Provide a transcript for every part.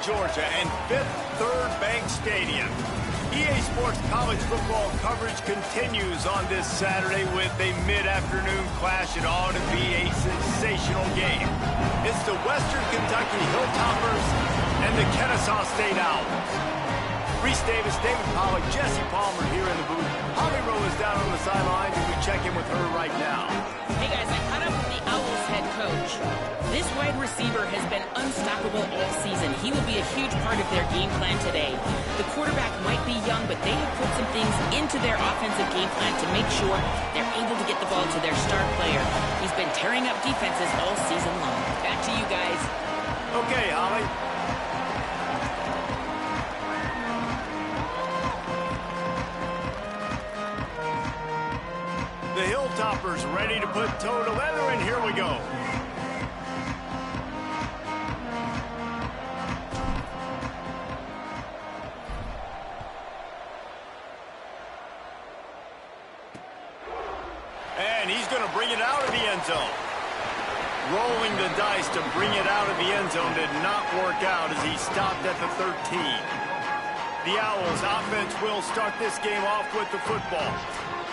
Georgia and Fifth Third Bank Stadium. EA Sports college football coverage continues on this Saturday with a mid-afternoon clash. It ought to be a sensational game. It's the Western Kentucky Hilltoppers and the Kennesaw State Owls. Reese Davis, David Pollack, Jesse Palmer here in the booth. Holly Rowe is down on the sidelines, and we check in with her right now. Hey guys, I caught up with the Owls head coach. This wide receiver has been unstoppable all season. He will be a huge part of their game plan today. The quarterback might be young, but they have put some things into their offensive game plan to make sure they're able to get the ball to their star player. He's been tearing up defenses all season long. Back to you guys. Okay, Holly. The Hilltoppers ready to put toe to leather, and here we go. And he's going to bring it out of the end zone. Rolling the dice to bring it out of the end zone did not work out as he stopped at the 13. The Owls offense will start this game off with the football.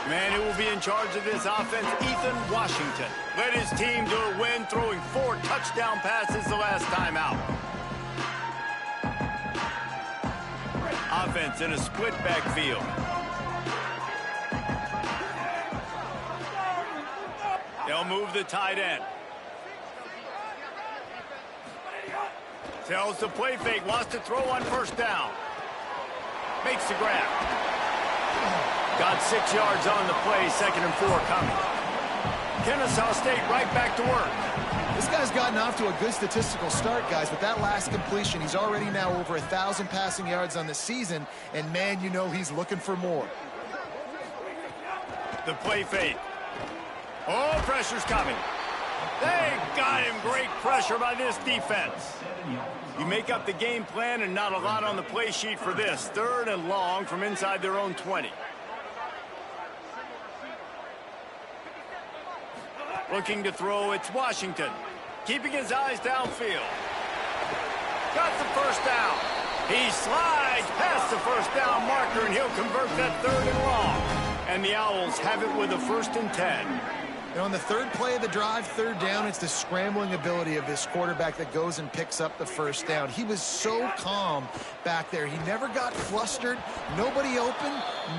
Man who will be in charge of this offense, Ethan Washington. Led his team to a win, throwing 4 touchdown passes the last time out. Offense in a split backfield. They'll move the tight end. Tells the play fake, wants to throw on first down. Makes the grab. Got 6 yards on the play, 2nd and 4 coming. Kennesaw State right back to work. This guy's gotten off to a good statistical start, guys, but that last completion, he's already now over 1,000 passing yards on the season, and man, you know he's looking for more. The play fake. Oh, pressure's coming. They got him. Great pressure by this defense. You make up the game plan and not a lot on the play sheet for this. 3rd and long from inside their own 20. Looking to throw, it's Washington. Keeping his eyes downfield. Got the first down. He slides past the first down marker, and he'll convert that 3rd and long. And the Owls have it with a 1st and 10. And on the 3rd play of the drive, 3rd down, it's the scrambling ability of this quarterback that goes and picks up the first down. He was so calm back there. He never got flustered. Nobody open,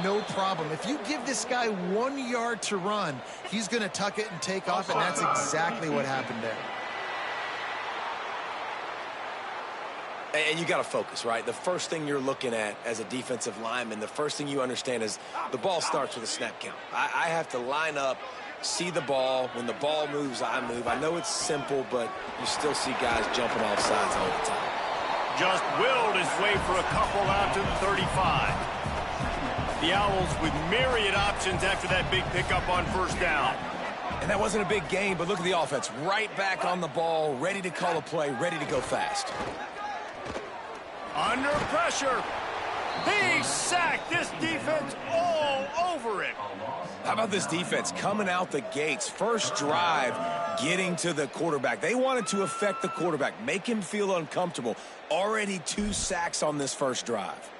no problem. If you give this guy 1 yard to run, he's going to tuck it and take off, and that's exactly what happened there. And you got to focus, right? The first thing you're looking at as a defensive lineman, the first thing you understand is the ball starts with a snap count. I have to line up, see the ball. When the ball moves, I move. I know it's simple, but you still see guys jumping off sides all the time. Just willed his way for a couple out to the 35. The Owls with myriad options after that big pickup on first down. And that wasn't a big gain, but look at the offense. Right back on the ball, ready to call a play, ready to go fast. Under pressure. He sacked this defense all over it. How about this defense coming out the gates? First drive, getting to the quarterback. They wanted to affect the quarterback, make him feel uncomfortable. Already 2 sacks on this first drive.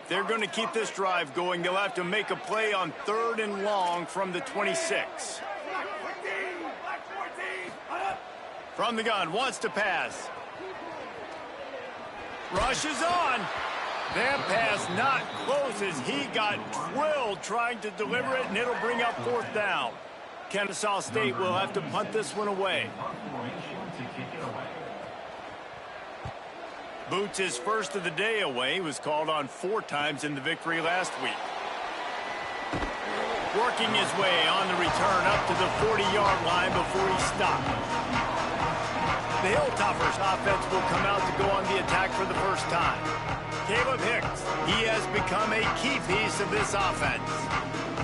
They're going to keep this drive going. They'll have to make a play on 3rd and long from the 26. From the gun, wants to pass. Rushes on. That pass not close as he got drilled trying to deliver it, and it'll bring up 4th down. Kennesaw State will have to punt this one away. Boots his first of the day away. He was called on 4 times in the victory last week. Working his way on the return up to the 40-yard line before he stopped. The Hilltoppers offense will come out to go on the attack for the first time. Caleb Hicks, he has become a key piece of this offense.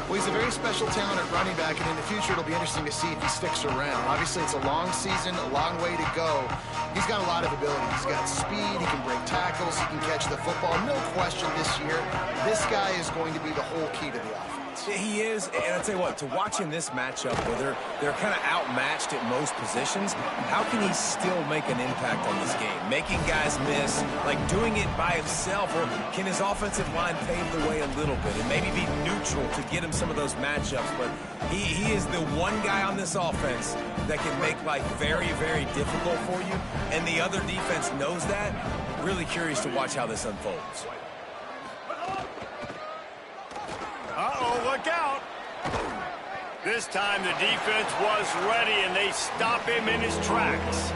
Well, he's a very special talent at running back, and in the future it'll be interesting to see if he sticks around. Obviously, it's a long season, a long way to go. He's got a lot of ability. He's got speed, he can break tackles, he can catch the football. No question this year, this guy is going to be the whole key to the offense. He is, and I'll tell you what, to watch in this matchup where they're kind of outmatched at most positions, how can he still make an impact on this game? Making guys miss, like doing it by himself, or can his offensive line pave the way a little bit and maybe be neutral to get him some of those matchups? But he is the one guy on this offense that can make life very, very difficult for you, and the other defense knows that. Really curious to watch how this unfolds. Uh-oh, look out. This time the defense was ready, and they stop him in his tracks.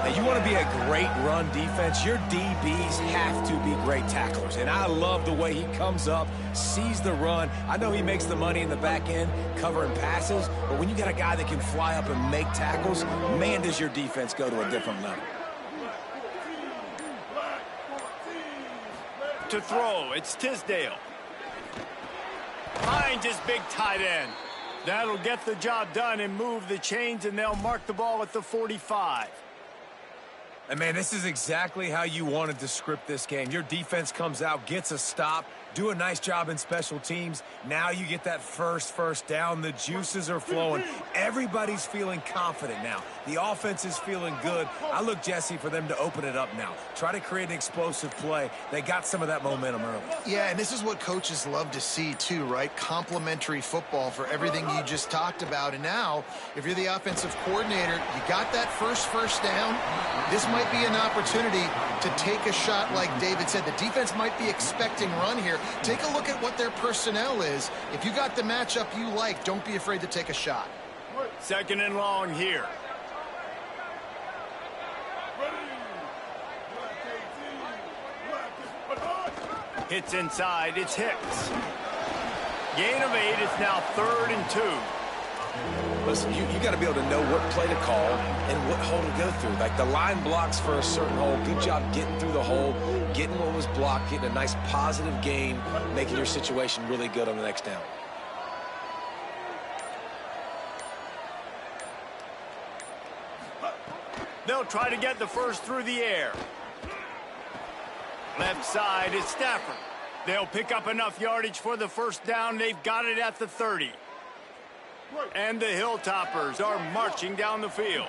Now, you want to be a great run defense, your DBs have to be great tacklers. And I love the way he comes up, sees the run. I know he makes the money in the back end covering passes, but when you got a guy that can fly up and make tackles, man, does your defense go to a different level. To throw, it's Tisdale. Finds his big tight end. That'll get the job done and move the chains, and they'll mark the ball at the 45. And, man, this is exactly how you wanted to script this game. Your defense comes out, gets a stop, do a nice job in special teams. Now you get that first down. The juices are flowing. Everybody's feeling confident now. The offense is feeling good. I look, Jesse, for them to open it up now. Try to create an explosive play. They got some of that momentum early. Yeah, and this is what coaches love to see too, right? Complementary football for everything you just talked about. And now, if you're the offensive coordinator, you got that first down. This might be an opportunity to take a shot like David said. The defense might be expecting run here. Take a look at what their personnel is. If you got the matchup you like, don't be afraid to take a shot. Second and long here. Hits inside, it's Hicks. Gain of 8, it's now 3rd and 2. Listen, you got to be able to know what play to call and what hole to go through. Like the line blocks for a certain hole. Good job getting through the hole, getting what was blocked, getting a nice positive gain, making your situation really good on the next down. They'll try to get the first through the air. Left side is Stafford. They'll pick up enough yardage for the first down. They've got it at the 30. And the Hilltoppers are marching down the field.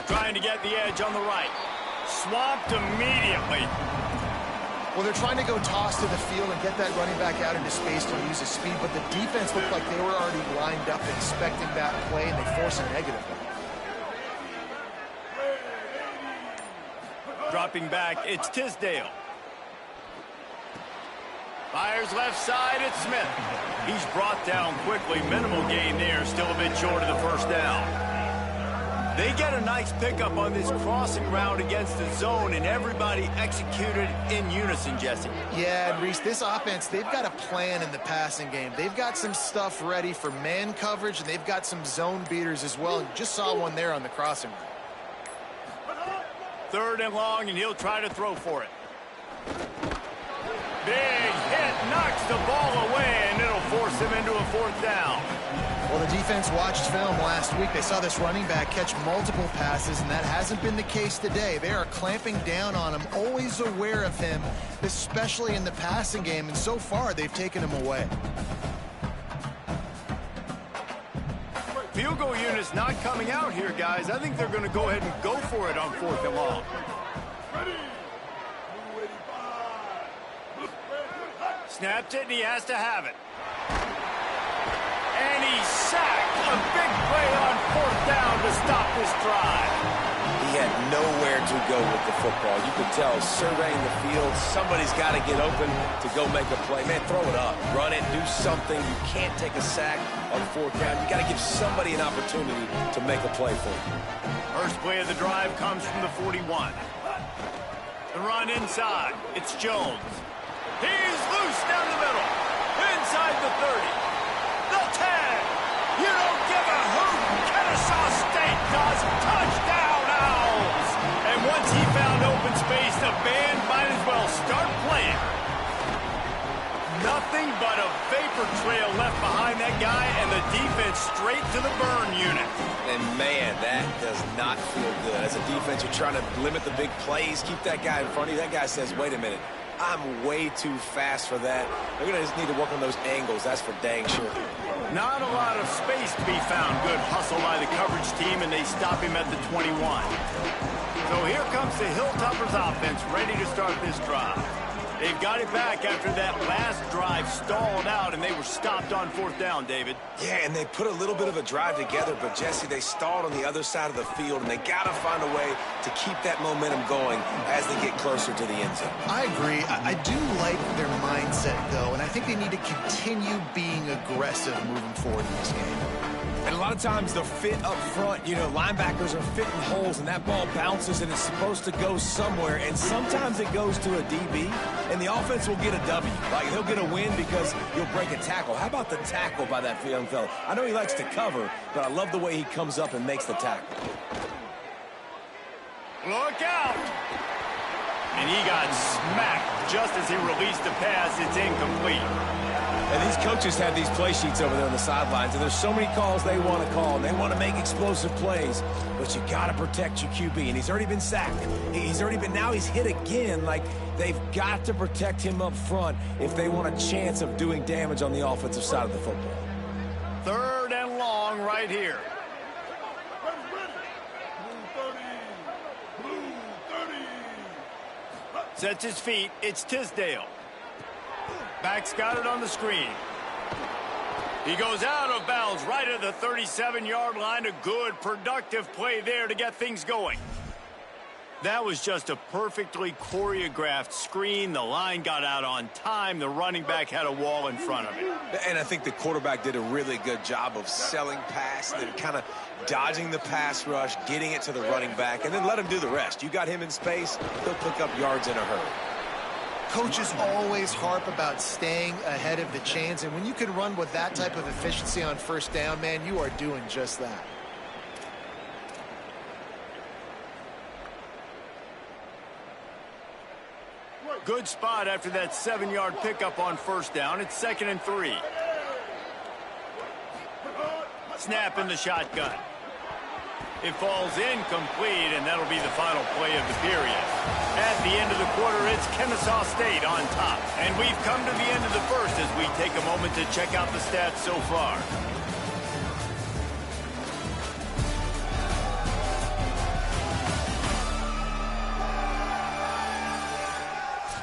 Trying to get the edge on the right. Swamped immediately. Well, they're trying to go toss to the field and get that running back out into space to use his speed, but the defense looked like they were already lined up expecting that play, and they force a negative one. Dropping back, it's Tisdale. Fires left side, it's Smith. He's brought down quickly. Minimal gain there, still a bit short of the first down. They get a nice pickup on this crossing route against the zone, and everybody executed in unison, Jesse. Yeah, and Reese, this offense, they've got a plan in the passing game. They've got some stuff ready for man coverage, and they've got some zone beaters as well. You just saw one there on the crossing route. 3rd and long, and he'll try to throw for it. Big hit, knocks the ball away, and it'll force him into a 4th down. Well, the defense watched film last week. They saw this running back catch multiple passes, and that hasn't been the case today. They are clamping down on him, always aware of him, especially in the passing game, and so far they've taken him away. Field goal unit's not coming out here, guys. I think they're going to go ahead and go for it on 4th and long. Snapped it, and he has to have it. And he's sacked. A big play on 4th down to stop this drive. He had nowhere to go with the football. You could tell, surveying the field, somebody's got to get open to go make a play. Man, throw it up, run it, do something. You can't take a sack on 4th down. You got to give somebody an opportunity to make a play for you. First play of the drive comes from the 41. The run inside. It's Jones. He's loose down the middle. Inside the 30. The 10. You don't give a hoot. Kennesaw State does. Touchdown, Owls. And once he found open space, the band might as well start playing. Nothing but a vapor trail left behind that guy, and the defense straight to the burn unit. And, man, that does not feel good. As a defense, you're trying to limit the big plays, keep that guy in front of you. That guy says, wait a minute, I'm way too fast for that. They're going to just need to work on those angles. That's for dang sure. Not a lot of space to be found. Good hustle by the coverage team, and they stop him at the 21. So here comes the Hilltoppers offense, ready to start this drive. They've got it back after that last drive stalled out, and they were stopped on 4th down, David. Yeah, and they put a little bit of a drive together, but, Jesse, they stalled on the other side of the field, and they got to find a way to keep that momentum going as they get closer to the end zone. I agree. I do like their mindset, though, and I think they need to continue being aggressive moving forward in this game. And a lot of times the fit up front, you know, linebackers are fitting holes, and that ball bounces, and it's supposed to go somewhere, and sometimes it goes to a DB, and the offense will get a W. Like, they'll get a win because you'll break a tackle. How about the tackle by that young fella? I know he likes to cover, but I love the way he comes up and makes the tackle. Look out! And he got smacked just as he released the pass. It's incomplete. And these coaches have these play sheets over there on the sidelines, and there's so many calls they want to call, and they want to make explosive plays, but you got to protect your QB, and he's already been sacked. Now he's hit again. Like, they've got to protect him up front if they want a chance of doing damage on the offensive side of the football. 3rd and long right here. Sets his feet. It's Tisdale. Back's got it on the screen. He goes out of bounds right at the 37-yard line. A good, productive play there to get things going. That was just a perfectly choreographed screen. The line got out on time. The running back had a wall in front of him. And I think the quarterback did a really good job of selling pass and kind of dodging the pass rush, getting it to the running back, and then let him do the rest. You got him in space, he'll pick up yards in a hurry. Coaches always harp about staying ahead of the chains, and when you can run with that type of efficiency on 1st down, man, you are doing just that. Good spot after that 7-yard pickup on 1st down. It's 2nd and 3. Snap in the shotgun. It falls incomplete, and that'll be the final play of the period. At the end of the quarter, it's Kennesaw State on top. And we've come to the end of the first as we take a moment to check out the stats so far.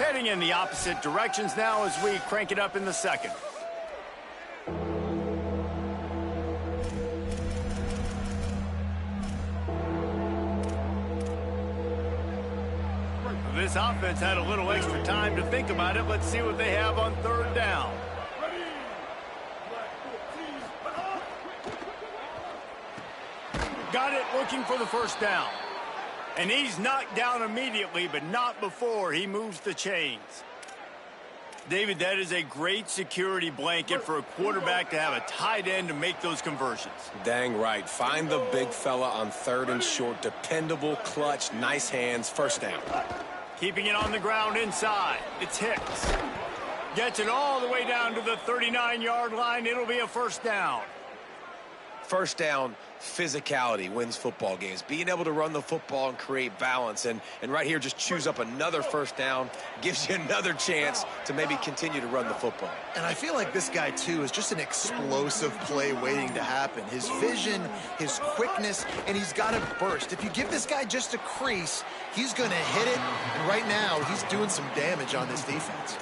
Heading in the opposite directions now as we crank it up in the 2nd. This offense had a little extra time to think about it. Let's see what they have on 3rd down. Got it, looking for the 1st down. And he's knocked down immediately, but not before he moves the chains. David, that is a great security blanket for a quarterback to have a tight end to make those conversions. Dang right. Find the big fella on 3rd and short. Dependable, clutch, nice hands, 1st down. Keeping it on the ground inside. It's Hicks. Gets it all the way down to the 39-yard line. It'll be a 1st down. 1st down, physicality wins football games. Being able to run the football and create balance. And right here, just choose up another 1st down. Gives you another chance to maybe continue to run the football. And I feel like this guy, too, is just an explosive play waiting to happen. His vision, his quickness, and he's got a burst. If you give this guy just a crease, he's going to hit it. And right now, he's doing some damage on this defense.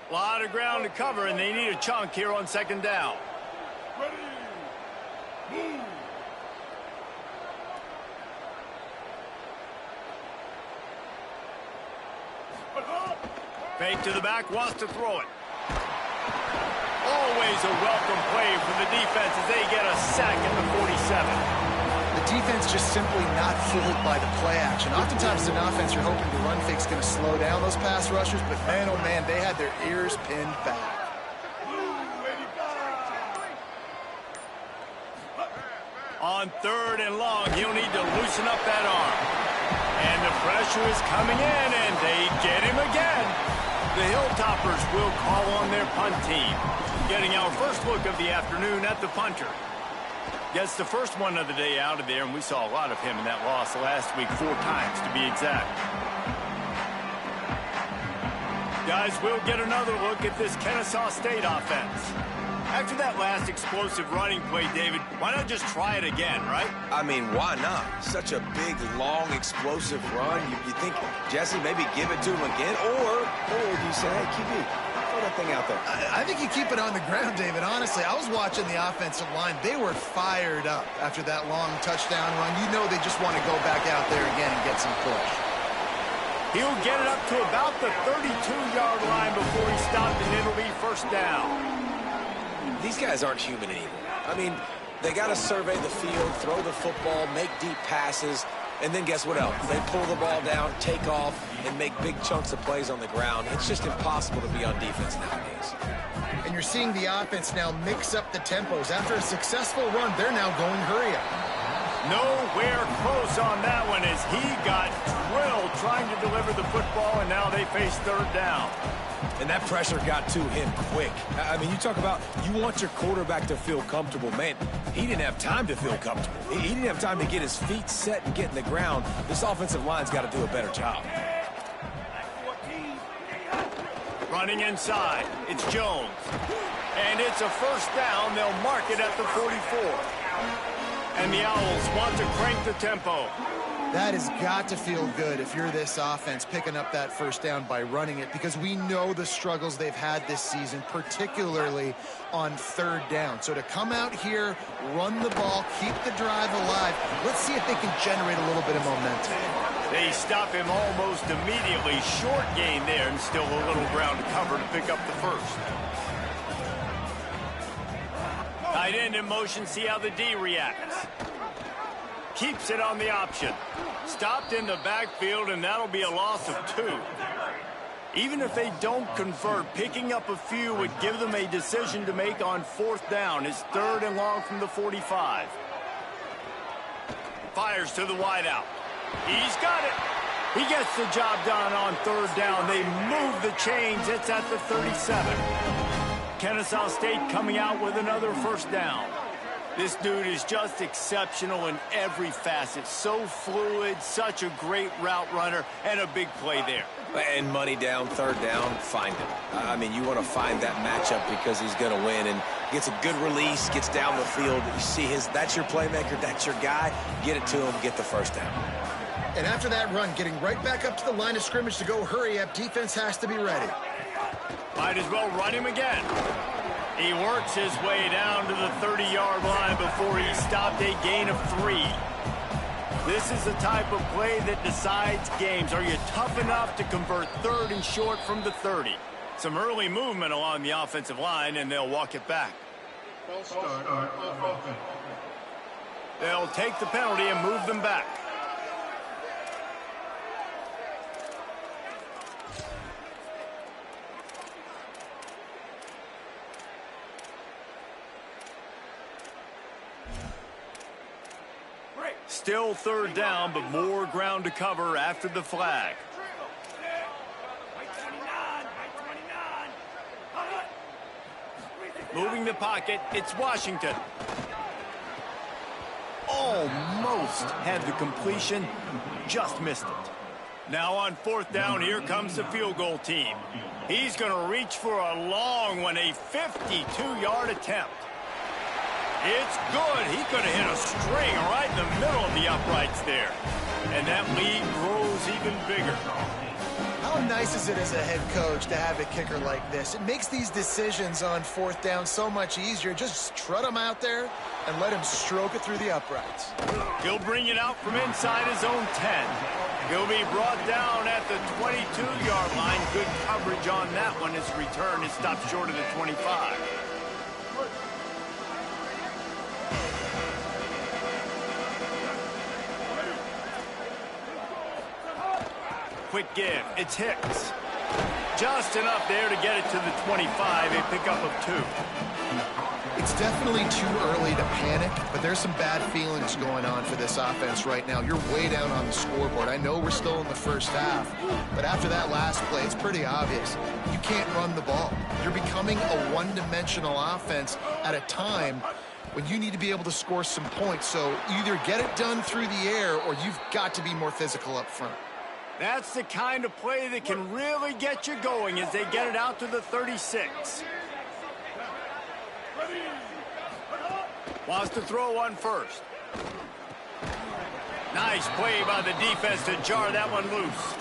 A lot of ground to cover, and they need a chunk here on 2nd down. Fake to the back, wants to throw it. Always a welcome play for the defense as they get a sack at the 47. The defense just simply not fooled by the play action. Oftentimes in offense, you're hoping the run fake's going to slow down those pass rushers, but man, oh man, they had their ears pinned back. On 3rd and long, he'll need to loosen up that arm. And the pressure is coming in, and they get him again. The Hilltoppers will call on their punt team. Getting our first look of the afternoon at the punter. Gets the first one of the day out of there, and we saw a lot of him in that loss last week, 4 times to be exact. Guys, we'll get another look at this Kennesaw State offense. After that last explosive running play, David, why not just try it again, right? I mean, why not? Such a big, long, explosive run. You think, Jesse, maybe give it to him again? Or do you say, hey, QB, throw that thing out there? I think you keep it on the ground, David. Honestly, I was watching the offensive line. They were fired up after that long touchdown run. You know they just want to go back out there again and get some push. He'll get it up to about the 32-yard line before he stopped, and it'll be first down. These guys aren't human anymore. I mean, they got to survey the field, throw the football, make deep passes, and then guess what else? They pull the ball down, take off, and make big chunks of plays on the ground. It's just impossible to be on defense nowadays. And you're seeing the offense now mix up the tempos. After a successful run, they're now going hurry up. Nowhere close on that one as he got drilled trying to deliver the football, and now they face 3rd down. And that pressure got to him quick. I mean, you talk about you want your quarterback to feel comfortable. Man, he didn't have time to feel comfortable. He didn't have time to get his feet set and get in the ground. This offensive line's got to do a better job. Running inside, it's Jones. And it's a first down. They'll mark it at the 44. And the Owls want to crank the tempo. That has got to feel good if you're this offense picking up that first down by running it, because we know the struggles they've had this season, particularly on 3rd down. So to come out here, run the ball, keep the drive alive, let's see if they can generate a little bit of momentum. They stop him almost immediately. Short gain there, and still a little ground to cover to pick up the first. Tight end in motion, see how the D reacts. Keeps it on the option. Stopped in the backfield, and that'll be a loss of 2. Even if they don't convert, picking up a few would give them a decision to make on 4th down. It's 3rd and long from the 45. Fires to the wideout. He's got it. He gets the job done on 3rd down. They move the chains. It's at the 37. Kennesaw State coming out with another first down. This dude is just exceptional in every facet. So fluid, such a great route runner, and a big play there. And money down, 3rd down, find him. I mean, you want to find that matchup because he's going to win, and gets a good release, gets down the field. You see that's your playmaker, that's your guy. Get it to him, get the first down. And after that run, getting right back up to the line of scrimmage to go hurry up, defense has to be ready. Might as well run him again. He works his way down to the 30-yard line before he stopped a gain of 3. This is the type of play that decides games. Are you tough enough to convert 3rd and short from the 30? Some early movement along the offensive line, and they'll walk it back. They'll take the penalty and move them back. Still 3rd down, but more ground to cover after the flag. Moving the pocket, it's Washington. Almost had the completion, just missed it. Now on 4th down, here comes the field goal team. He's going to reach for a long one, a 52-yard attempt. It's good. He could have hit a string right in the middle of the uprights there. And that lead grows even bigger. How nice is it as a head coach to have a kicker like this? It makes these decisions on 4th down so much easier. Just trot him out there and let him stroke it through the uprights. He'll bring it out from inside his own 10. He'll be brought down at the 22-yard line. Good coverage on that one. His return is stopped short of the 25. quick give. It's Hicks. Just enough there to get it to the 25, a pickup of 2. It's definitely too early to panic, but there's some bad feelings going on for this offense right now. You're way down on the scoreboard. I know we're still in the first half, but after that last play, it's pretty obvious. You can't run the ball. You're becoming a one-dimensional offense at a time when you need to be able to score some points. So either get it done through the air or you've got to be more physical up front. That's the kind of play that can really get you going as they get it out to the 36. Wants to throw on first. Nice play by the defense to jar that one loose.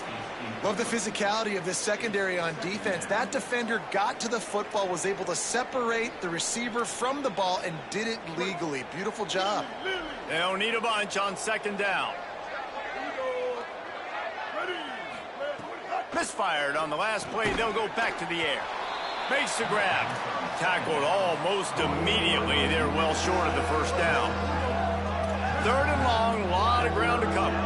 Love the physicality of this secondary on defense. That defender got to the football, was able to separate the receiver from the ball, and did it legally. Beautiful job. They don't need a bunch on second down. Misfired on the last play. They'll go back to the air. Makes the grab. Tackled almost immediately. They're well short of the first down. 3rd and long. A lot of ground to cover.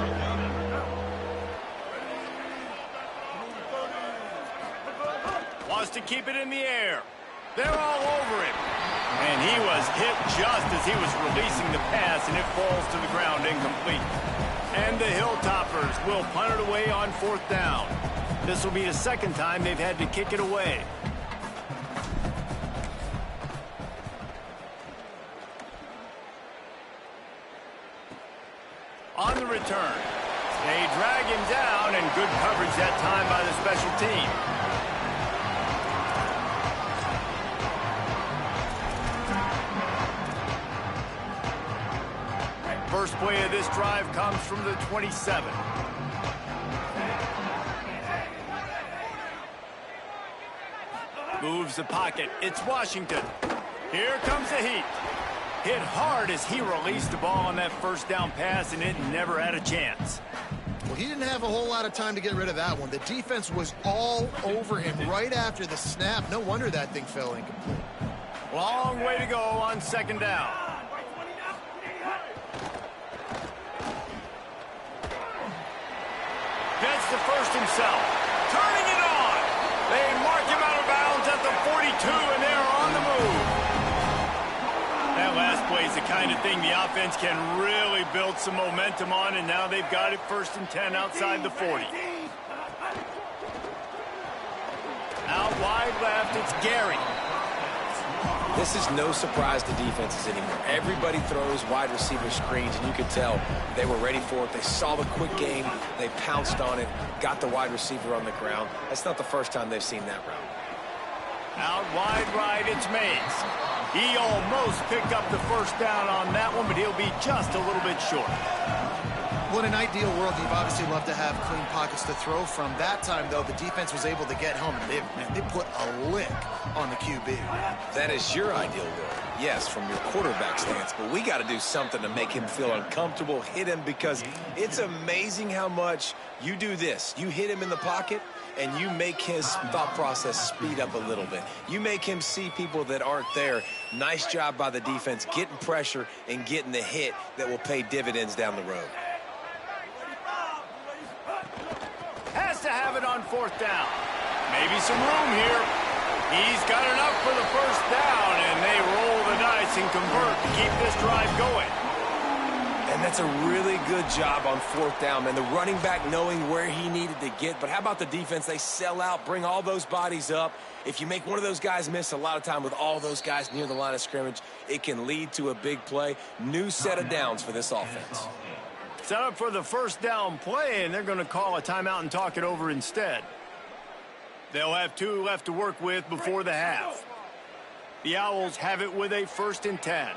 Wants to keep it in the air. They're all over him. And he was hit just as he was releasing the pass, and it falls to the ground incomplete. And the Hilltoppers will punt it away on 4th down. This will be the second time they've had to kick it away. On the return, they drag him down, and good coverage that time by the special team. First play of this drive comes from the 27. Moves the pocket. It's Washington. Here comes the heat. Hit hard as he released the ball on that first down pass, and it never had a chance. Well, he didn't have a whole lot of time to get rid of that one. The defense was all over him right after the snap. No wonder that thing fell incomplete. Long way to go on second down. Gets the first himself. Turning it on. They mark him out of bounds at the 42, and they're on the move. That last play is the kind of thing the offense can really build some momentum on, and now they've got it 1st and 10 outside the 40. Out wide left, it's Gary. This is no surprise to defenses anymore. Everybody throws wide receiver screens, and you could tell they were ready for it. They saw the quick game. They pounced on it, got the wide receiver on the ground. That's not the first time they've seen that route. Out wide right, it's Mays. He almost picked up the first down on that one, but he'll be just a little bit short. Well, in an ideal world, you'd obviously love to have clean pockets to throw from. That time, though, the defense was able to get home, and they put a lick on the QB. That is your ideal world, yes, from your quarterback stance, but we got to do something to make him feel uncomfortable, hit him, because it's amazing how much you do this. You hit him in the pocket, and you make his thought process speed up a little bit. You make him see people that aren't there. Nice job by the defense, getting pressure and getting the hit that will pay dividends down the road. Has to have it on 4th down. Maybe some room here. He's got enough for the first down, and they roll the dice and convert to keep this drive going. And that's a really good job on 4th down, man. The running back knowing where he needed to get. But how about the defense? They sell out, bring all those bodies up. If you make one of those guys miss, a lot of time with all those guys near the line of scrimmage, it can lead to a big play. New set of downs for this offense. Set up for the first down play, and they're going to call a timeout and talk it over instead. They'll have 2 left to work with before the half. The Owls have it with a 1st and 10.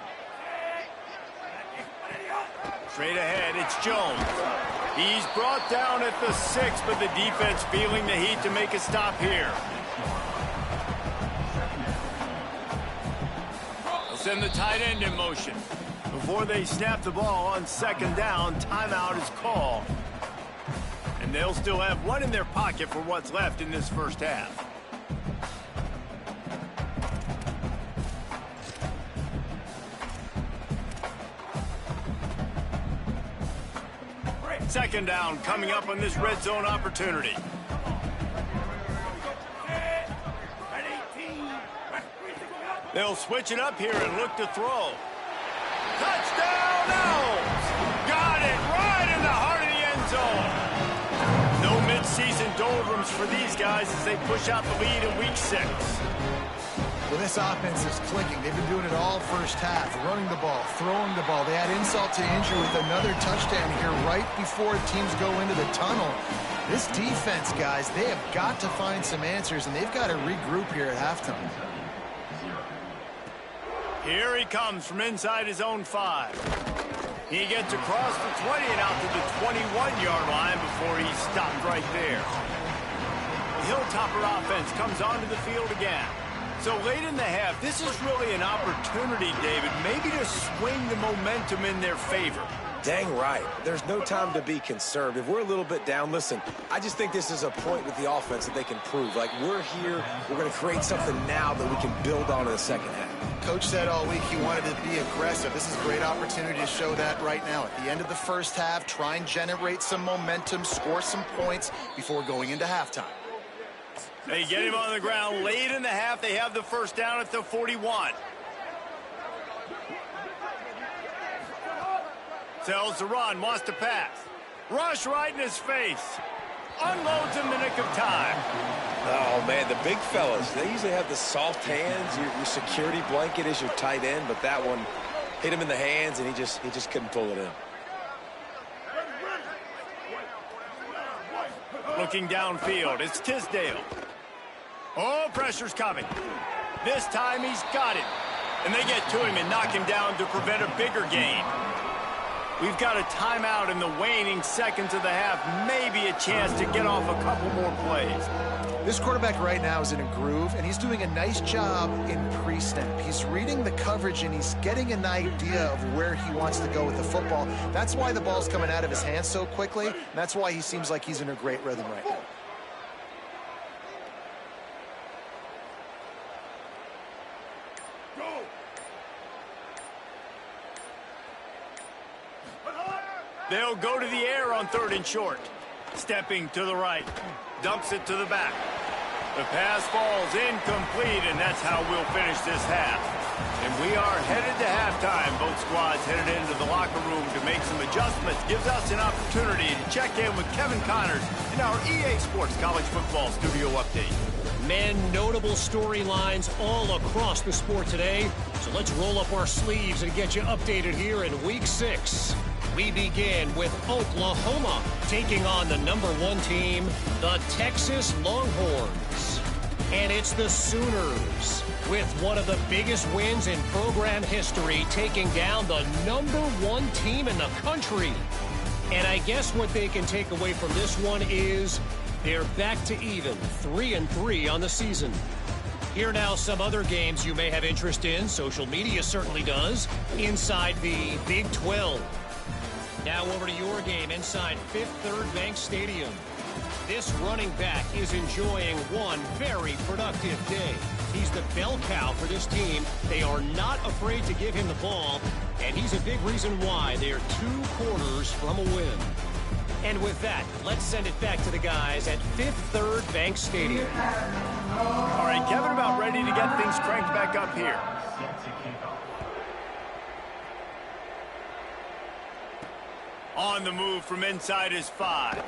Straight ahead, it's Jones. He's brought down at the 6, but the defense feeling the heat to make a stop here. They'll send the tight end in motion. Before they snap the ball on second down, timeout is called. And they'll still have 1 in their pocket for what's left in this first half. Second down coming up on this red zone opportunity. They'll switch it up here and look to throw. Touchdown, Owls! Got it right in the heart of the end zone. No midseason doldrums for these guys as they push out the lead in week 6. Well, this offense is clicking. They've been doing it all first half, running the ball, throwing the ball. They add insult to injury with another touchdown here right before teams go into the tunnel. This defense, guys, they have got to find some answers, and they've got to regroup here at halftime. Here he comes from inside his own 5. He gets across the 20 and out to the 21-yard line before he's stopped right there. The Hilltopper offense comes onto the field again. So late in the half, this is really an opportunity, David, maybe to swing the momentum in their favor. Dang right. There's no time to be conservative. We're a little bit down. Listen, I just think this is a point with the offense that they can prove. Like, we're here, we're going to create something now that we can build on in the second half. Coach said all week he wanted to be aggressive. This is a great opportunity to show that right now. At the end of the first half, try and generate some momentum, score some points before going into halftime. They get him on the ground late in the half. They have the first down at the 41. Tells to run, wants to pass. Rush right in his face. Unloads in the nick of time. Oh, man, the big fellas, they usually have the soft hands. Your security blanket is your tight end, but that one hit him in the hands, and he just couldn't pull it in. Looking downfield, it's Tisdale. Oh, pressure's coming. This time he's got it. And they get to him and knock him down to prevent a bigger gain. We've got a timeout in the waning seconds of the half. Maybe a chance to get off a couple more plays. This quarterback right now is in a groove, and he's doing a nice job in pre-snap. He's reading the coverage, and he's getting an idea of where he wants to go with the football. That's why the ball's coming out of his hands so quickly, and that's why he seems like he's in a great rhythm right now. They'll go to the air on 3rd and short. Stepping to the right. Dumps it to the back. The pass falls incomplete, and that's how we'll finish this half. And we are headed to halftime. Both squads headed into the locker room to make some adjustments. Gives us an opportunity to check in with Kevin Connors in our EA Sports College Football Studio Update. Men, notable storylines all across the sport today. So let's roll up our sleeves and get you updated here in Week 6. We begin with Oklahoma taking on the #1 team, the Texas Longhorns. And it's the Sooners with one of the biggest wins in program history, taking down the #1 team in the country. And I guess what they can take away from this one is they're back to even, 3-3 on the season. Here now some other games you may have interest in. Social media certainly does. Inside the Big 12. Now over to your game inside Fifth Third Bank Stadium. This running back is enjoying one very productive day. He's the bell cow for this team. They are not afraid to give him the ball, and he's a big reason why they are 2 quarters from a win. And with that, let's send it back to the guys at Fifth Third Bank Stadium. All right, Kevin, about ready to get things cranked back up here. On the move from inside his 5.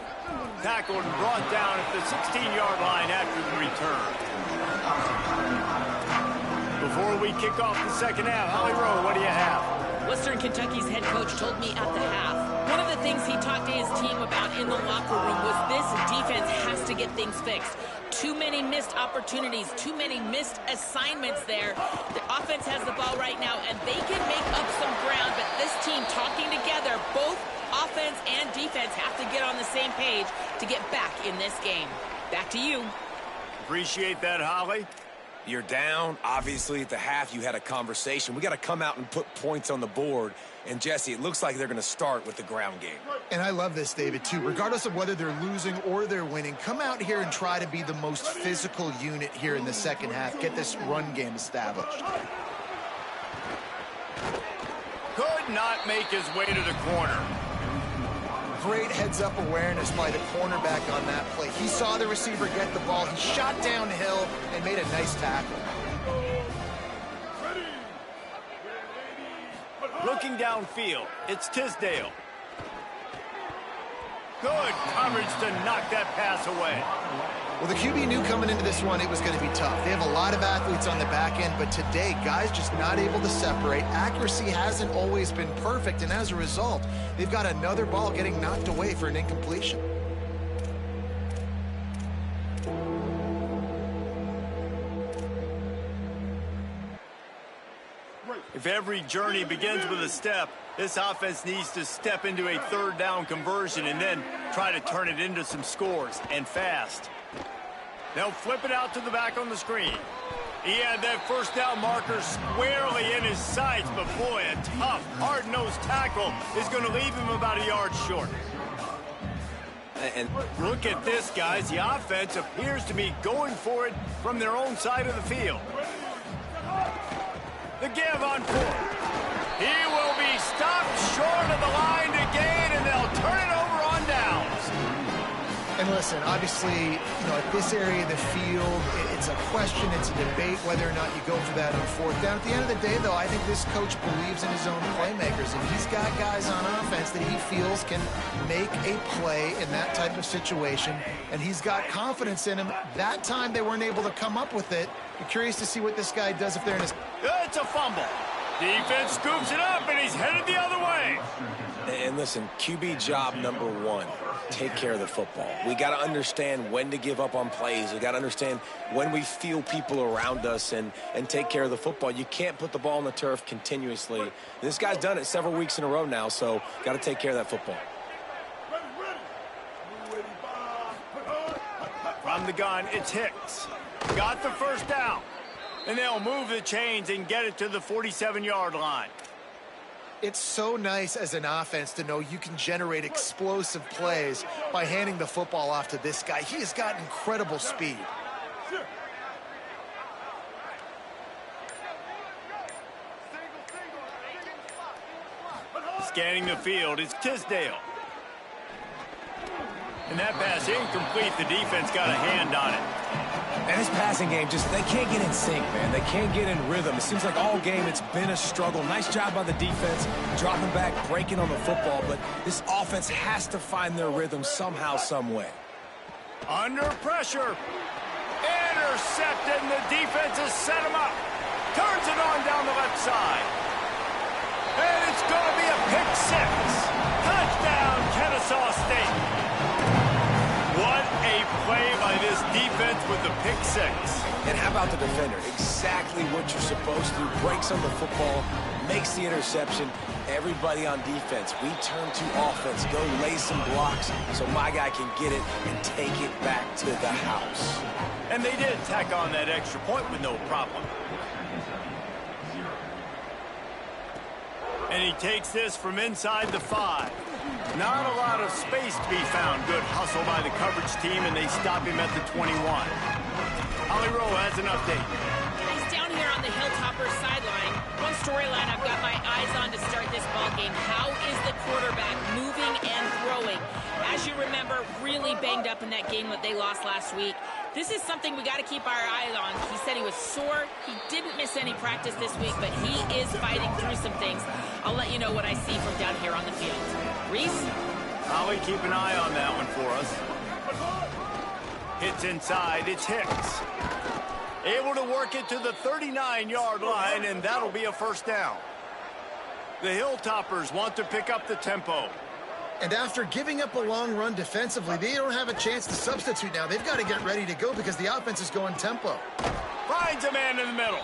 Tackled and brought down at the 16-yard line after the return. Before we kick off the second half, Holly Rowe, what do you have? Western Kentucky's head coach told me at the half, one of the things he talked to his team about in the locker room was this defense has to get things fixed. Too many missed opportunities, too many missed assignments there. The offense has the ball right now, and they can make up some ground, but this team talking together, both offense and defense have to get on the same page to get back in this game. Back to you. Appreciate that, Holly. You're down. Obviously, at the half, you had a conversation. We got to come out and put points on the board. And, Jesse, it looks like they're going to start with the ground game. And I love this, David, too. Regardless of whether they're losing or they're winning, come out here and try to be the most physical unit here in the second half. Get this run game established. Could not make his way to the corner. great heads-up awareness by the cornerback on that play. He saw the receiver get the ball. He shot downhill and made a nice tackle. Looking downfield, it's Tisdale. Good coverage to knock that pass away. Well, the QB knew coming into this one it was going to be tough. They have a lot of athletes on the back end, but today, guys just not able to separate. Accuracy hasn't always been perfect, and as a result, they've got another ball getting knocked away for an incompletion. If every journey begins with a step, this offense needs to step into a third down conversion and then try to turn it into some scores, and fast. They'll flip it out to the back on the screen. He had that first down marker squarely in his sights, but boy, a tough, hard-nosed tackle is going to leave him about a yard short. And look at this, guys. The offense appears to be going for it from their own side of the field. The give on fourth. He will be stopped short of the line to gain, and they'll turn it over on downs. And listen, obviously, at this area of the field, it's a question, it's a debate whether or not you go for that on fourth down. At the end of the day, though, I think this coach believes in his own playmakers, and he's got guys on offense that he feels can make a play in that type of situation, and he's got confidence in him. That time they weren't able to come up with it. You're curious to see what this guy does if they're in his... It's a fumble. Defense scoops it up, and he's headed the other way. And listen, QB job number one, take care of the football. We got to understand when to give up on plays. We got to understand when we feel people around us and take care of the football. You can't put the ball on the turf continuously. And this guy's done it several weeks in a row now, so got to take care of that football. From the gun, it's Hicks. Got the first down. And they'll move the chains and get it to the 47-yard line. It's so nice as an offense to know you can generate explosive plays by handing the football off to this guy. He has got incredible speed. Scanning the field is Tisdale. And that pass incomplete. The defense got a hand on it. And this passing game, they can't get in sync, man. They can't get in rhythm. It seems like all game it's been a struggle. Nice job by the defense, dropping back, breaking on the football, but this offense has to find their rhythm somehow, some way. Under pressure. Intercepted, and the defense has set him up. Turns it on down the left side. And it's going to be a pick six. Touchdown, Kennesaw State. What a play by this defense with the pick six. And how about the defender? Exactly what you're supposed to. Breaks on the football, makes the interception. Everybody on defense, we turn to offense. Go lay some blocks so my guy can get it and take it back to the house. And they did tack on that extra point with no problem. And he takes this from inside the 5. Not a lot of space to be found. Good hustle by the coverage team, and they stop him at the 21. Holly Rowe has an update. He's down here on the Hilltoppers sideline. One storyline I've got my eyes on to start this ball game. How is the quarterback moving and throwing? As you remember, really banged up in that game that they lost last week. This is something we got to keep our eye on. He said he was sore. He didn't miss any practice this week, but he is fighting through some things. I'll let you know what I see from down here on the field. Reese? Holly, keep an eye on that one for us. Hits inside. It's Hicks. Able to work it to the 39-yard line, and that'll be a first down. The Hilltoppers want to pick up the tempo. And after giving up a long run defensively, they don't have a chance to substitute now. They've got to get ready to go because the offense is going tempo. Finds a man in the middle.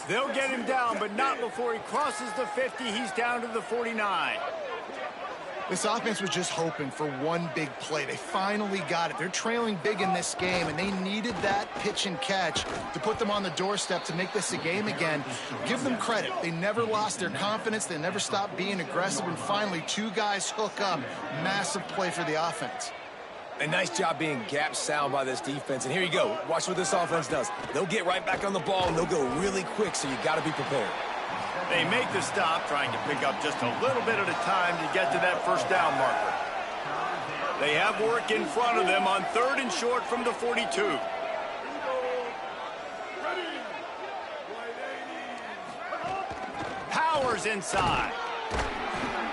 They'll get him down, but not before he crosses the 50. He's down to the 49. This offense was just hoping for one big play. They finally got it. They're trailing big in this game, and they needed that pitch and catch to put them on the doorstep to make this a game again. Give them credit. They never lost their confidence. They never stopped being aggressive, and finally, two guys hook up. Massive play for the offense. A nice job being gap sound by this defense. And here you go. Watch what this offense does. They'll get right back on the ball, and they'll go really quick, so you got to be prepared. They make the stop, trying to pick up just a little bit at a time to get to that first down marker. They have work in front of them on 3rd and short from the 42. Powers inside.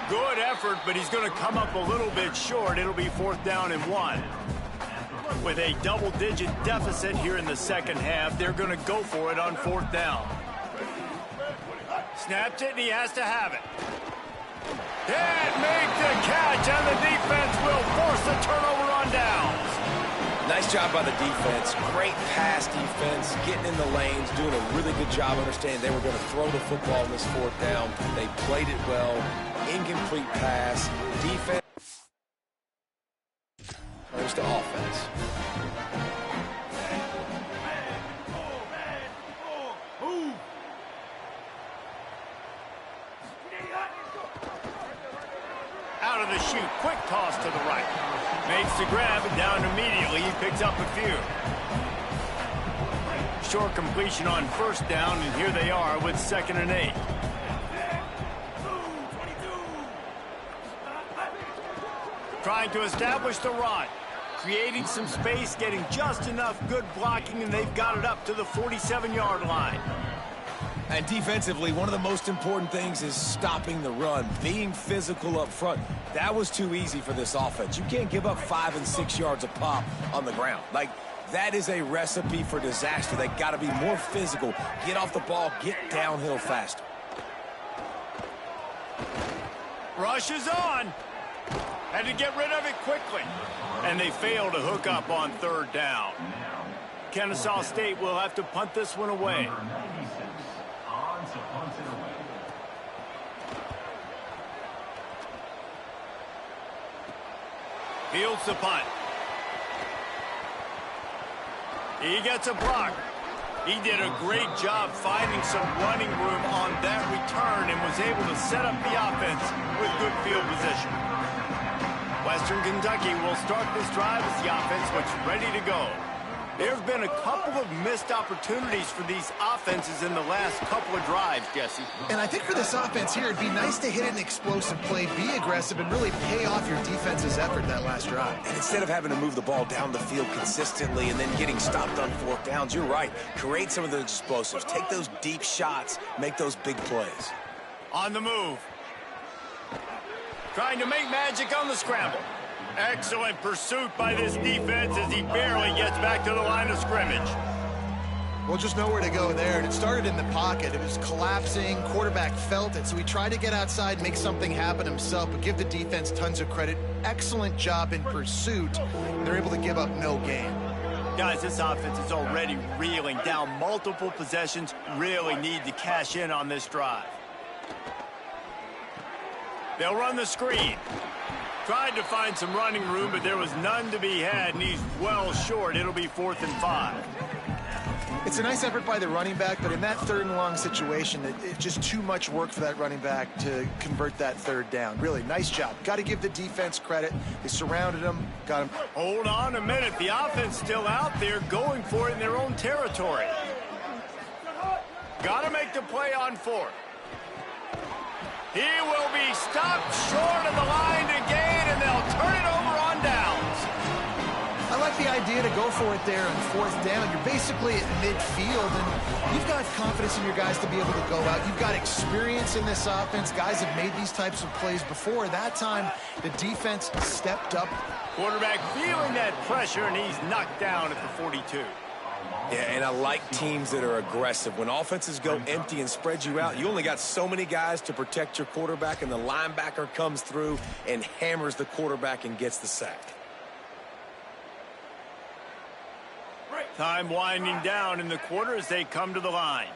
Good effort, but he's going to come up a little bit short. It'll be 4th down and 1. With a double-digit deficit here in the second half, they're going to go for it on 4th down. Snapped it, and he has to have it. Can't make the catch, and the defense will force the turnover on downs. Nice job by the defense. Great pass defense, getting in the lanes, doing a really good job understanding they were going to throw the football in this 4th down. They played it well. Incomplete pass. Defense turns to offense. Out of the chute, quick toss to the right. Makes the grab and down immediately. He picks up a few. Short completion on 1st down, and here they are with 2nd and 8. Trying to establish the run. Creating some space, getting just enough good blocking, and they've got it up to the 47-yard line. And defensively, one of the most important things is stopping the run, being physical up front. That was too easy for this offense. You can't give up 5 and 6 yards a pop on the ground. Like, that is a recipe for disaster. They got to be more physical, get off the ball, get downhill faster. Rush is on. Had to get rid of it quickly. And they fail to hook up on 3rd down. Kennesaw State will have to punt this one away. Fields the punt. He gets a block. He did a great job finding some running room on that return and was able to set up the offense with good field position. Western Kentucky will start this drive as the offense looks ready to go. There have been a couple of missed opportunities for these offenses in the last couple of drives, Jesse. And I think for this offense here, it'd be nice to hit an explosive play, be aggressive, and really pay off your defense's effort that last drive. And instead of having to move the ball down the field consistently and then getting stopped on 4th downs, you're right. Create some of those explosives. Take those deep shots. Make those big plays. On the move. Trying to make magic on the scramble. Excellent pursuit by this defense as he barely gets back to the line of scrimmage. Well, just nowhere to go there, and it started in the pocket. It was collapsing. Quarterback felt it, so he tried to get outside, make something happen himself, but give the defense tons of credit. Excellent job in pursuit. They're able to give up no gain. Guys, this offense is already reeling down multiple possessions. Really need to cash in on this drive. They'll run the screen. Tried to find some running room, but there was none to be had, and he's well short. It'll be 4th and 5. It's a nice effort by the running back, but in that 3rd and long situation, it's just too much work for that running back to convert that 3rd down. Really, nice job. Got to give the defense credit. They surrounded him, got him. Hold on a minute. The offense still out there going for it in their own territory. Got to make the play on 4th. He will be stopped short of the line to gain, and they'll turn it over on downs. I like the idea to go for it there on 4th down. You're basically at midfield, and you've got confidence in your guys to be able to go out. You've got experience in this offense. Guys have made these types of plays before. That time, the defense stepped up. Quarterback feeling that pressure, and he's knocked down at the 42. Yeah, and I like teams that are aggressive. When offenses go empty and spread you out, you only got so many guys to protect your quarterback, and the linebacker comes through and hammers the quarterback and gets the sack. Time winding down in the quarter as they come to the line.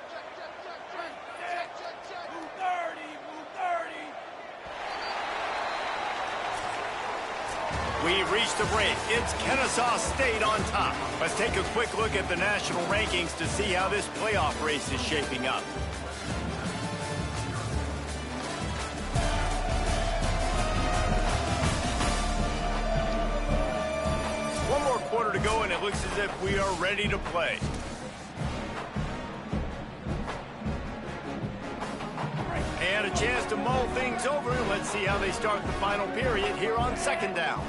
We've reached the break. It's Kennesaw State on top. Let's take a quick look at the national rankings to see how this playoff race is shaping up. One more quarter to go, and it looks as if we are ready to play. had a chance to mull things over. Let's see how they start the final period here on second down.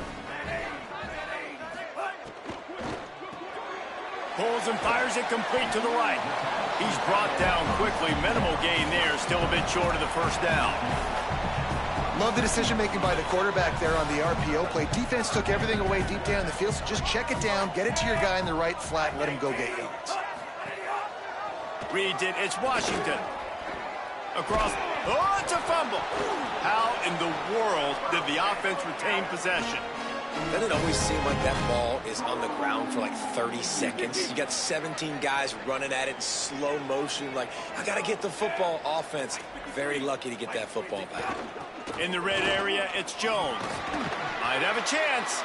Pulls and fires it complete to the right. He's brought down quickly. Minimal gain there. Still a bit short of the first down. Love the decision-making by the quarterback there on the RPO play. Defense took everything away deep down the field, so just check it down, get it to your guy in the right flat, and let him go get yards. Reads it. It's Washington. Across. Oh, it's a fumble. How in the world did the offense retain possession? Doesn't it always seem like that ball is on the ground for like 30 seconds? You got 17 guys running at it in slow motion. Like, I got to get the football. Offense, very lucky to get that football back. In the red area, it's Jones. Might have a chance.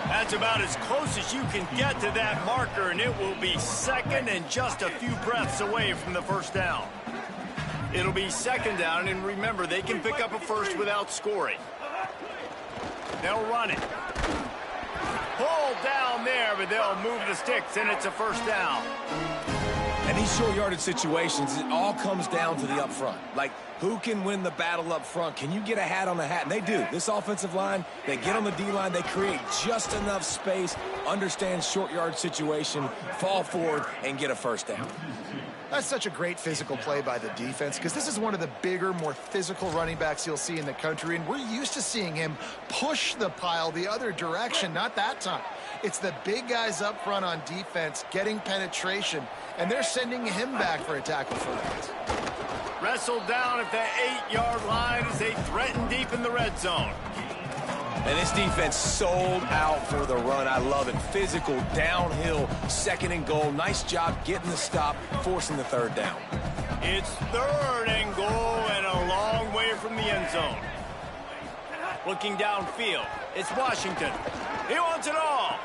That's about as close as you can get to that marker, and it will be second and just a few breaths away from the first down. It'll be second down, and remember, they can pick up a first without scoring. They'll run it. Pull down there, but they'll move the sticks, and it's a first down. And these short yardage situations, it all comes down to the up front. Like, who can win the battle up front? Can you get a hat on the hat? And they do. This offensive line, they get on the D-line, they create just enough space, understand short yard situation, fall forward, and get a first down. That's such a great physical play by the defense because this is one of the bigger, more physical running backs you'll see in the country, and we're used to seeing him push the pile the other direction. Not that time. It's the big guys up front on defense getting penetration, and they're sending him back for a tackle for that. Wrestled down at the 8-yard line as they threaten deep in the red zone. And this defense sold out for the run. I love it. Physical, downhill, second and goal. Nice job getting the stop, forcing the third down. It's third and goal and a long way from the end zone. Looking downfield, it's Washington. He wants it all.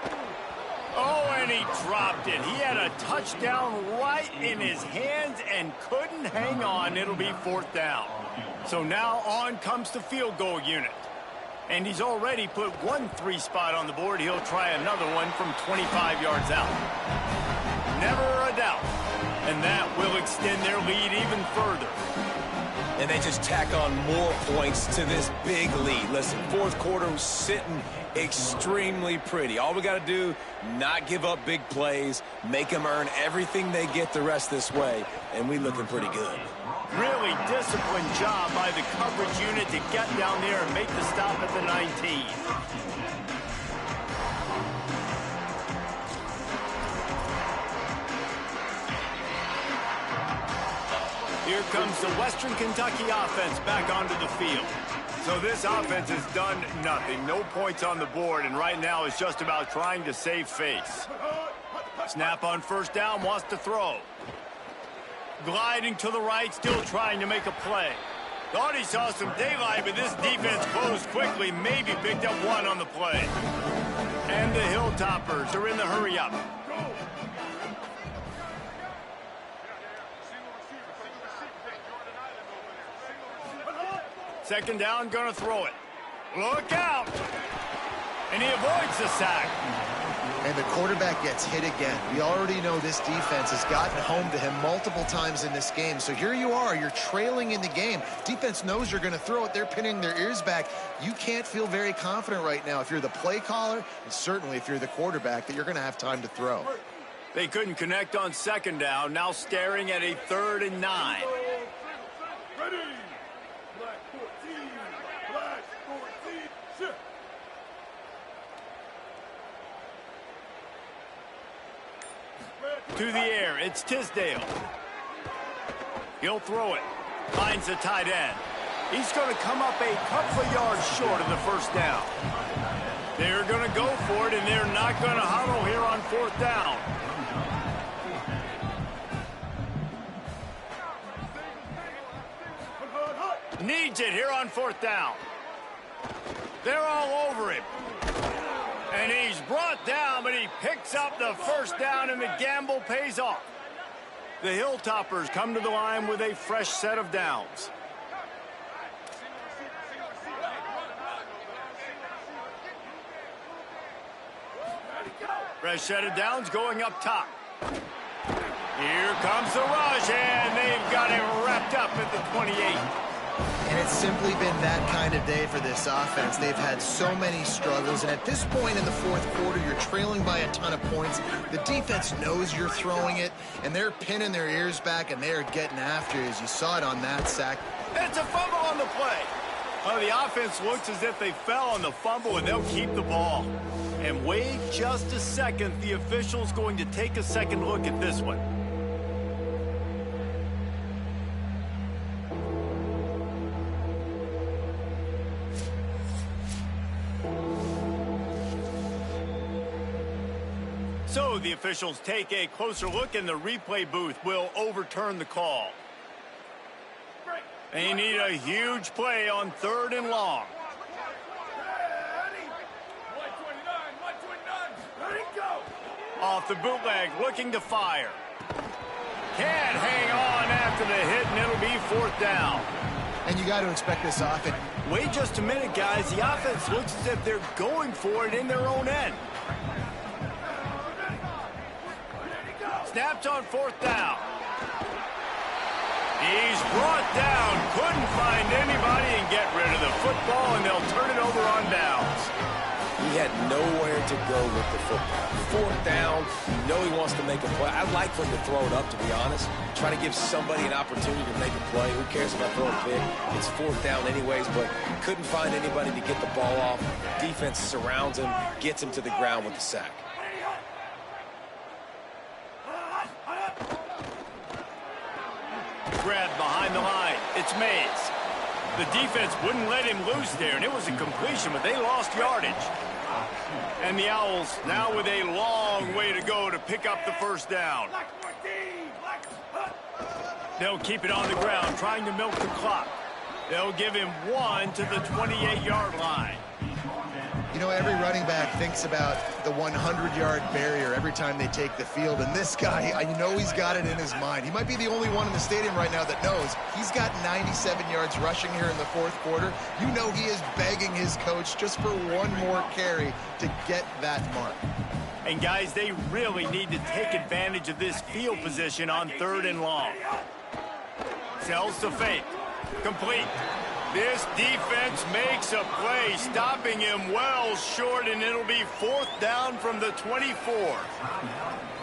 Oh, and he dropped it. He had a touchdown right in his hands and couldn't hang on. It'll be fourth down. So now on comes the field goal unit. And he's already put one 3 spot on the board. He'll try another one from 25 yards out. Never a doubt. And that will extend their lead even further. And they just tack on more points to this big lead. Listen, fourth quarter was sitting extremely pretty. All we got to do, not give up big plays, make them earn everything they get the rest this way, and we looking pretty good. Really disciplined job by the coverage unit to get down there and make the stop at the 19. Here comes the Western Kentucky offense back onto the field. So this offense has done nothing. No points on the board, and right now it's just about trying to save face. Snap on first down, wants to throw. Gliding to the right, still trying to make a play. Thought he saw some daylight, but this defense closed quickly, maybe picked up one on the play. And the Hilltoppers are in the hurry-up. Second down, gonna throw it. Look out! And he avoids the sack. And the quarterback gets hit again. We already know this defense has gotten home to him multiple times in this game. So here you are, you're trailing in the game. Defense knows you're going to throw it. They're pinning their ears back. You can't feel very confident right now if you're the play caller, and certainly if you're the quarterback, that you're going to have time to throw. They couldn't connect on second down. Now staring at a 3rd and 9. Ready. Black 14. Black 14. Shift. To the air, it's Tisdale. He'll throw it. Finds the tight end. He's going to come up a couple of yards short of the first down. They're going to go for it, and they're not going to huddle here on 4th down. Needs it here on 4th down. They're all over him. And he's brought down, but he picks up the first down, and the gamble pays off. The Hilltoppers come to the line with a fresh set of downs. Fresh set of downs going up top. Here comes the rush, and they've got him wrapped up at the 28. And it's simply been that kind of day for this offense. They've had so many struggles, and at this point in the fourth quarter, you're trailing by a ton of points. The defense knows you're throwing it, and they're pinning their ears back, and they are getting after you, as you saw it on that sack. It's a fumble on the play. Well, the offense looks as if they fell on the fumble, and they'll keep the ball. And wait just a second. The official's going to take a second look at this one. So the officials take a closer look, and the replay booth will overturn the call. They need a huge play on 3rd and long. Off the bootleg, looking to fire. Can't hang on after the hit, and it'll be 4th down. And you got to expect this offense. Wait just a minute, guys. The offense looks as if they're going for it in their own end. Snapped on 4th down. He's brought down. Couldn't find anybody and get rid of the football, and they'll turn it over on downs. He had nowhere to go with the football. 4th down, you know he wants to make a play. I'd like for him to throw it up, to be honest. Try to give somebody an opportunity to make a play. Who cares if I throw a pick? It's 4th down anyways, but couldn't find anybody to get the ball off. Defense surrounds him, gets him to the ground with the sack. Grabbed behind the line. It's Mays. The defense wouldn't let him loose there, and it was a completion, but they lost yardage. And the Owls now with a long way to go to pick up the 1st down. They'll keep it on the ground, trying to milk the clock. They'll give him 1 to the 28-yard line. You know, every running back thinks about the 100-yard barrier every time they take the field. And this guy, I know he's got it in his mind. He might be the only one in the stadium right now that knows he's got 97 yards rushing here in the 4th quarter. You know he is begging his coach just for one more carry to get that mark. And, guys, they really need to take advantage of this field position on 3rd and long. Sells to fake. Complete. This defense makes a play, stopping him well short, and it'll be 4th down from the 24.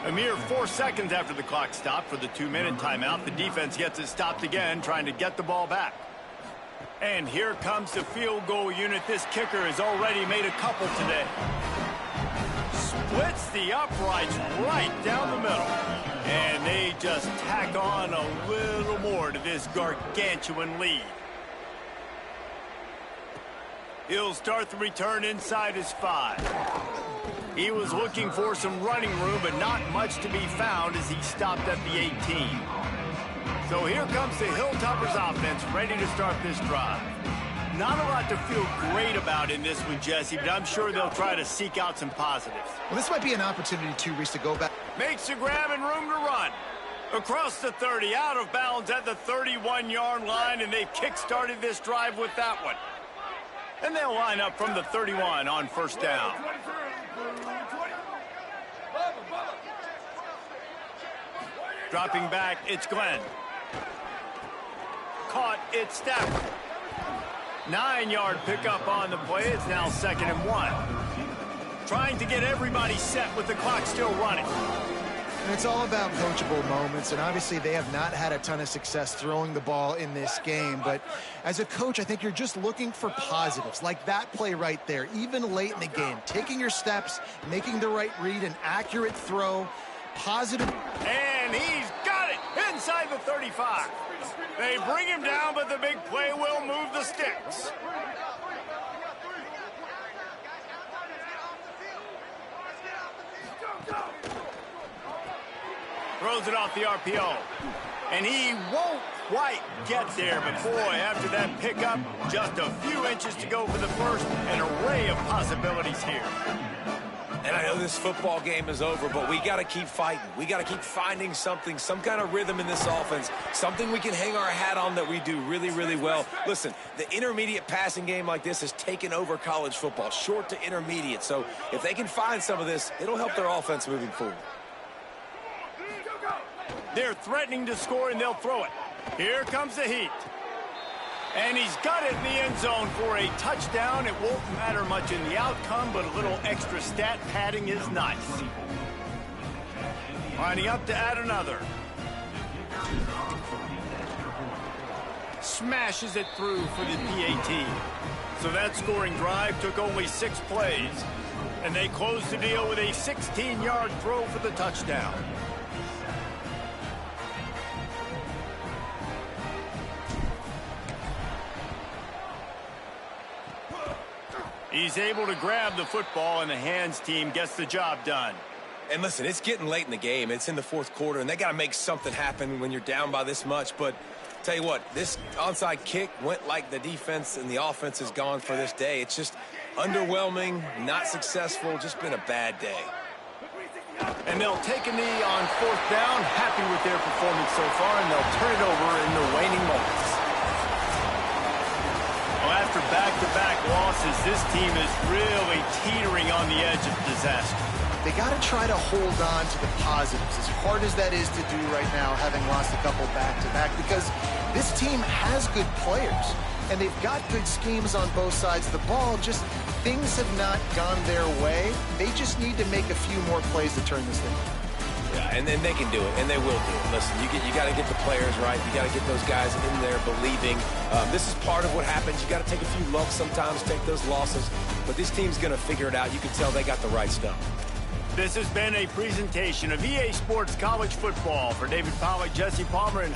A mere 4 seconds after the clock stopped for the 2-minute timeout, the defense gets it stopped again, trying to get the ball back. And here comes the field goal unit. This kicker has already made a couple today. Splits the uprights right down the middle. And they just tack on a little more to this gargantuan lead. He'll start the return inside his 5. He was looking for some running room, but not much to be found as he stopped at the 18. So here comes the Hilltoppers offense, ready to start this drive. Not a lot to feel great about in this one, Jesse, but I'm sure they'll try to seek out some positives. Well, this might be an opportunity, too, Reese, to go back. Makes the grab and room to run. Across the 30, out of bounds at the 31-yard line, and they've kick-started this drive with that one. And they'll line up from the 31 on 1st down. Dropping back, it's Glenn. Caught, it's Stafford. 9-yard pickup on the play. It's now 2nd and 1. Trying to get everybody set with the clock still running. And it's all about coachable moments, and obviously they have not had a ton of success throwing the ball in this game. But as a coach, I think you're just looking for positives, like that play right there, even late in the game. Taking your steps, making the right read, an accurate throw, positive. And he's got it inside the 35. They bring him down, but the big play will move the sticks. Throws it off the RPO. And he won't quite get there, but boy, after that pickup, just a few inches to go for the first. An array of possibilities here. And I know this football game is over, but we got to keep fighting. We got to keep finding something, some kind of rhythm in this offense, something we can hang our hat on that we do really, really well. Listen, the intermediate passing game like this has taken over college football, short to intermediate. So if they can find some of this, it'll help their offense moving forward. They're threatening to score, and they'll throw it. Here comes the heat. And he's got it in the end zone for a touchdown. It won't matter much in the outcome, but a little extra stat padding is nice. Lining up to add another. Smashes it through for the PAT. So that scoring drive took only 6 plays. And they closed the deal with a 16-yard throw for the touchdown. He's able to grab the football, and the hands team gets the job done. And listen, it's getting late in the game. It's in the fourth quarter, and they got to make something happen when you're down by this much. But tell you what, this onside kick went like the defense and the offense is gone for this day. It's just underwhelming, not successful, just been a bad day. And they'll take a knee on 4th down, happy with their performance so far, and they'll turn it over in the waning moments. Well, after back-to-back losses, this team is really teetering on the edge of disaster. They got to try to hold on to the positives, as hard as that is to do right now, having lost a couple back-to-back, because this team has good players, and they've got good schemes on both sides of the ball. Just things have not gone their way. They just need to make a few more plays to turn this thing. Yeah, and then they can do it, and they will do it. Listen, you got to get the players right. You got to get those guys in there believing. This is part of what happens. You got to take a few lumps sometimes, take those losses. But this team's going to figure it out. You can tell they got the right stuff. This has been a presentation of EA Sports College Football. For David Pollack, Jesse Palmer, and